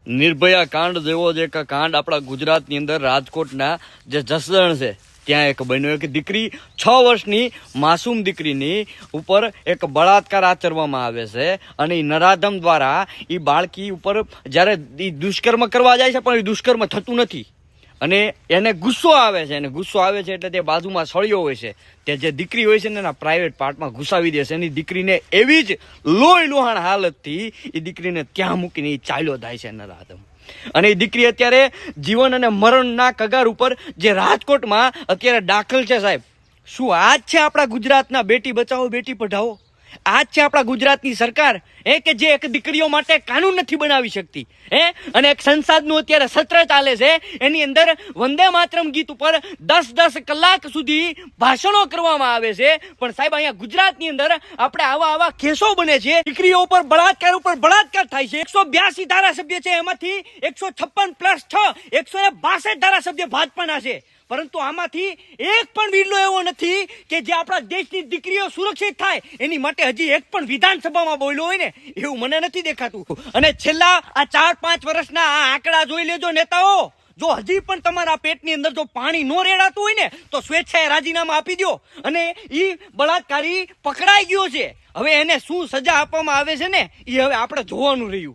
નિર્ભયા કાંડ જેવો જ એક કાંડ આપણા ગુજરાતની અંદર રાજકોટના જે જસદણ છે ત્યાં એક બન્યો કે દીકરી 6 વર્ષની માસૂમ દીકરીની ઉપર એક બળાત્કાર આચરવામાં આવે છે અને એ નરાધમ દ્વારા એ બાળકી ઉપર જ્યારે એ દુષ્કર્મ કરવા જાય છે પણ એ દુષ્કર્મ થતું નથી અને એને ગુસ્સો આવે છે એટલે તે બાજુમાં સળિયો હોય છે તે જે દીકરી હોય છે ને એના પ્રાઇવેટ પાર્ટમાં ઘુસાવી દે છે એની દીકરીને એવી જ લોહી લુહાણ હાલતથી એ દીકરીને ત્યાં મૂકીને એ ચાલ્યો જાય છે નરાધમ અને એ દીકરી અત્યારે જીવન અને મરણના કગાર ઉપર જે રાજકોટમાં અત્યારે દાખલ છે સાહેબ શું આ જ છે આપણા ગુજરાતના બેટી બચાવો બેટી પઢાઓ આ જ છે આપણા ગુજરાતની સરકાર કે જે એક દીકરીઓ માટે કાનૂન નથી બનાવી શકતી અને એક સંસદનું અત્યારે સત્ર ચાલે છે એની અંદર વંદે માતરમ ગીત ઉપર 10 કલાક સુધી ભાષણો કરવામાં આવે છે પણ સાહેબ અહીંયા ગુજરાતની અંદર આપણે આવા કેસો બને છે દીકરીઓ ઉપર બળાત્કાર થાય છે 182 ધારાસભ્ય છે એમાંથી 156 + 6 162 ધારાસભ્ય ભાજપાના છે પરંતુ આમાંથી એક પણ વિરલો એવો નથી કે જે આપણા દેશની દીકરીઓ સુરક્ષિત થાય એની માટે હજી એક પણ વિધાનસભામાં બોલ્યો હોય ને એવું મને નથી દેખાતું અને છેલ્લા આ 4-5 વર્ષના આ આંકડા જોઈ લેજો નેતાઓ જો હજી પણ તમારા પેટની અંદર જો પાણી ન રેડાતું હોય ને તો સ્વેચ્છાએ રાજીનામા આપી દો અને ઈ બળાત્કારી પકડાઈ ગયો છે હવે એને શું સજા આપવામાં આવે છે ને એ હવે આપણે જોવાનું રહ્યું।